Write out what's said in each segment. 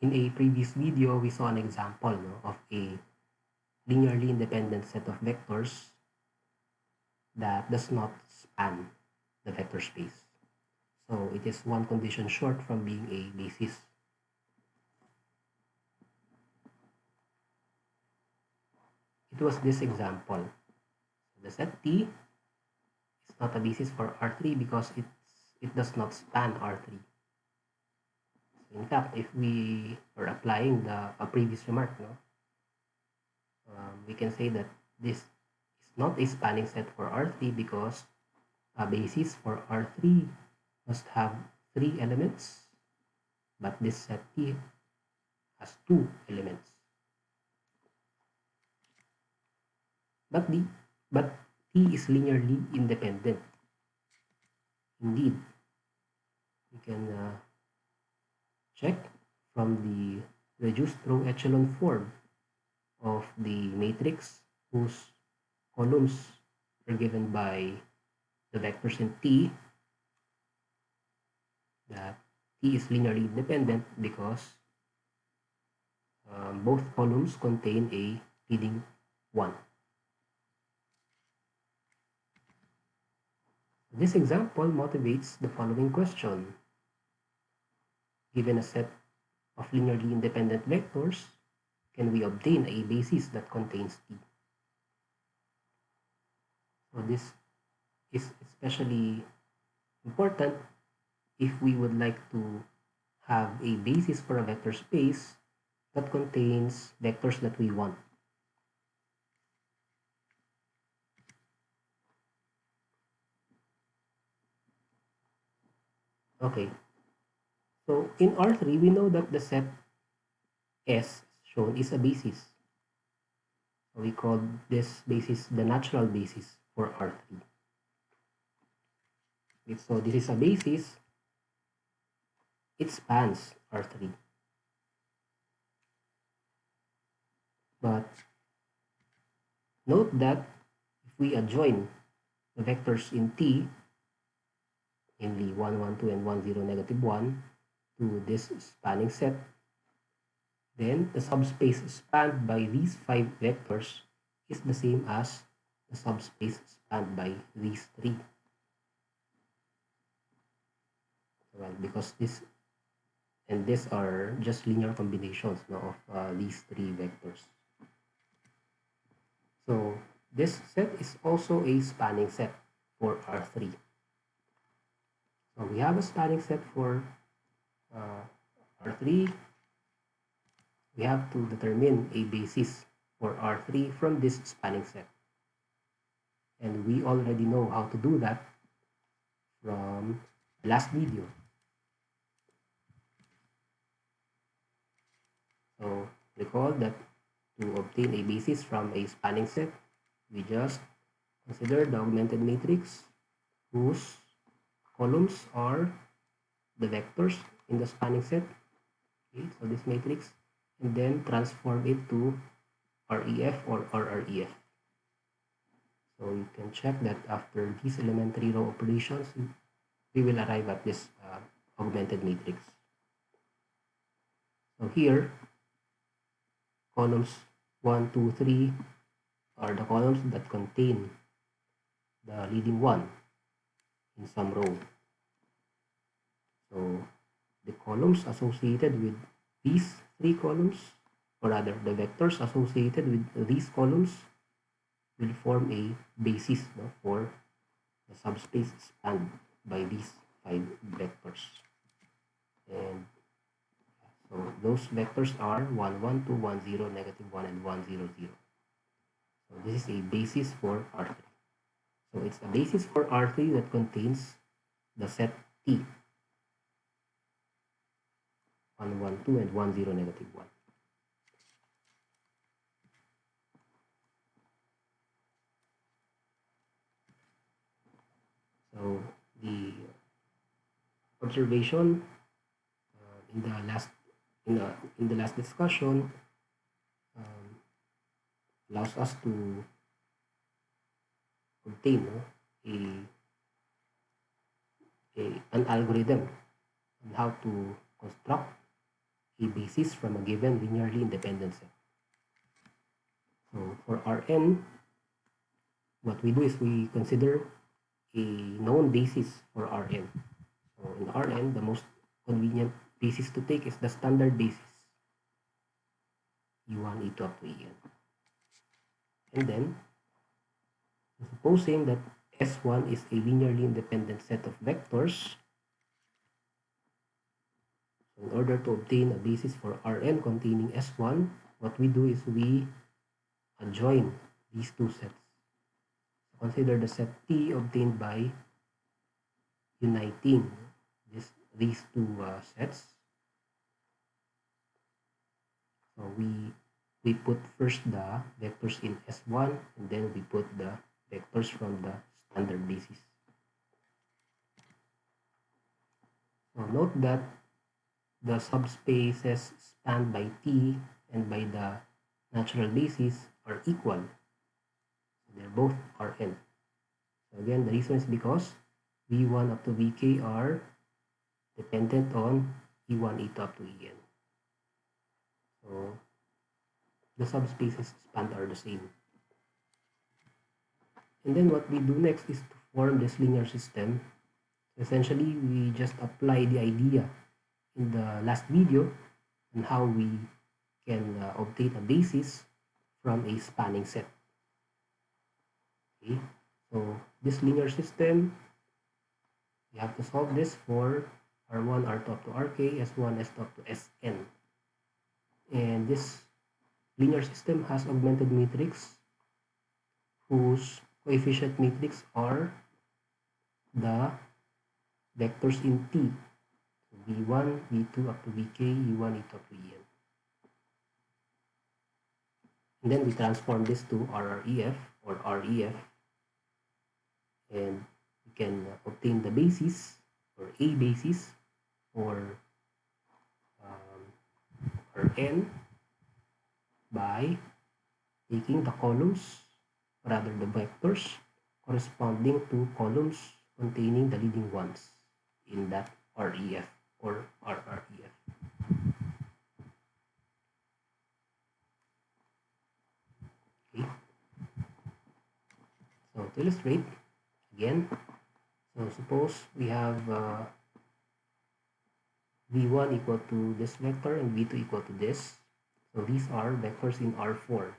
in a previous video, we saw an example, of a linearly independent set of vectors that does not span the vector space. So it is one condition short from being a basis. It was this example. The set T is not a basis for R3 because it does not span R3. So in fact, if we are applying a previous remark, we can say that this is not a spanning set for R3 because a basis for R3 must have 3 elements, but this set T has 2 elements. But T is linearly independent. Indeed, we can check from the reduced row echelon form of the matrix whose columns are given by the vectors in T, that T is linearly independent because both columns contain a leading 1. This example motivates the following question. Given a set of linearly independent vectors, can we obtain a basis that contains T? So this is especially important if we would like to have a basis for a vector space that contains vectors that we want. Okay, so in R3, we know that the set S shown is a basis. So we call this basis the natural basis for R3. So this is a basis. It spans R3. But note that if we adjoin the vectors in T, namely 1, 1, 2, and 1, 0, negative 1, to this spanning set, then the subspace spanned by these 5 vectors is the same as the subspace spanned by these 3. Well, because this and this are just linear combinations of these 3 vectors. So this set is also a spanning set for R3. So we have a spanning set for R3. We have to determine a basis for R3 from this spanning set. And we already know how to do that from the last video. So recall that to obtain a basis from a spanning set, we just consider the augmented matrix whose columns are the vectors in the spanning set. Okay, so this matrix, and then transform it to REF or RREF. So you can check that after these elementary row operations, we will arrive at this augmented matrix. So here, columns 1, 2, 3 are the columns that contain the leading 1 in some row. So the columns associated with these 3 columns, or rather the vectors associated with these columns, will form a basis for the subspace spanned by these 5 vectors. And so those vectors are 1, 1, 2, 1, 0, negative 1, and 1, 0, 0. So this is a basis for R3. So it's a basis for R3 that contains the set T. 1, 1, 2, and 1, 0, negative 1. So the observation in the last discussion allows us to obtain an algorithm on how to construct a basis from a given linearly independent set. So for Rn, what we do is we consider a known basis for Rn. So in Rn, the most convenient basis to take is the standard basis, E1, E2 up to En. And then, supposing that S1 is a linearly independent set of vectors, so in order to obtain a basis for Rn containing S1, what we do is we adjoin these two sets. So consider the set T obtained by uniting these two sets. So we put first the vectors in S1 and then we put the vectors from the standard basis. So note that the subspaces spanned by T and by the natural basis are equal. So they're both Rn. So again, the reason is because V1 up to Vk are dependent on E1, E2 up to En. So the subspaces spanned are the same. And then what we do next is to form this linear system. Essentially, we just apply the idea in the last video on how we can obtain a basis from a spanning set. Okay, so this linear system, we have to solve this for R1, R2 up to Rk, S1, S2 up to Sn. And this linear system has augmented matrix whose coefficient matrix are the vectors in T. So V1, V2 up to Vk, U1, E2 up to En. And then we transform this to RREF or REF, and we can obtain the basis or a basis for Rn by taking the columns, rather the vectors corresponding to columns containing the leading ones in that REF or RREF. Okay. So to illustrate again, so suppose we have V1 equal to this vector and V2 equal to this. So these are vectors in R4.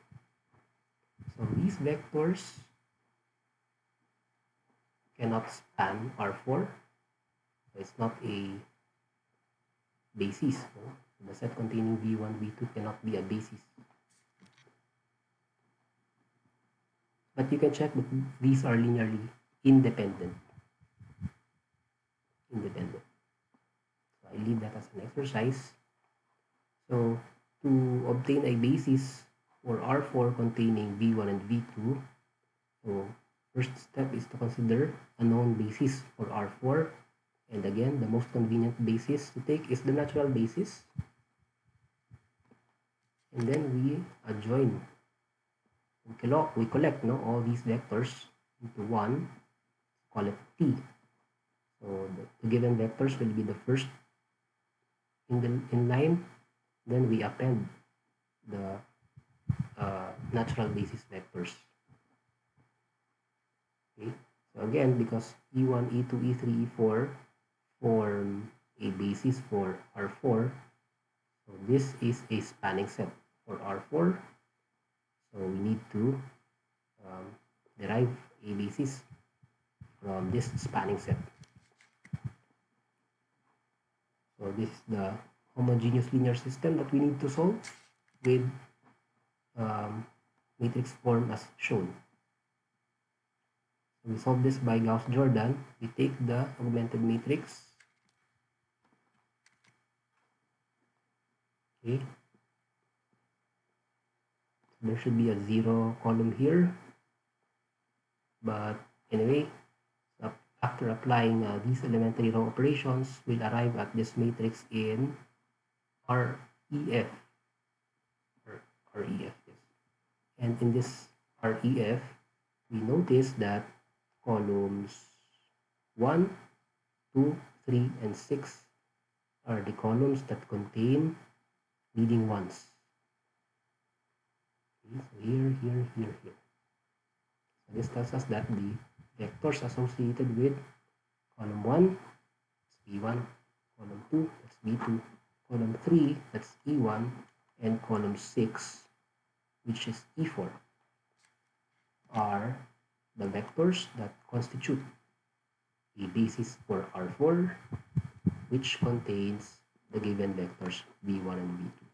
So these vectors cannot span R4. So it's not a basis. No? The set containing V1, V2 cannot be a basis. But you can check that these are linearly independent. So I leave that as an exercise. So to obtain a basis for R4 containing V1 and V2, so first step is to consider a known basis for R4. And again, the most convenient basis to take is the natural basis. And then we adjoin. We collect all these vectors into one, call it T. So the given vectors will be the first in line, then we append the natural basis vectors. Okay, so again, because E1, E2, E3, E4 form a basis for R4, so this is a spanning set for R4. So we need to derive a basis from this spanning set. So this is the homogeneous linear system that we need to solve with matrix form as shown. So we solve this by Gauss-Jordan. We take the augmented matrix. Okay. There should be a 0 column here, but anyway, after applying these elementary row operations, we'll arrive at this matrix in REF, yes. And in this REF, we notice that columns 1, 2, 3, and 6 are the columns that contain leading ones. Okay, so here, here, here, here. So this tells us that the vectors associated with column 1, that's B1, column 2, that's B2, column 3, that's E1, and column 6, which is E4, are the vectors that constitute a basis for R4, which contains the given vectors B1 and B2.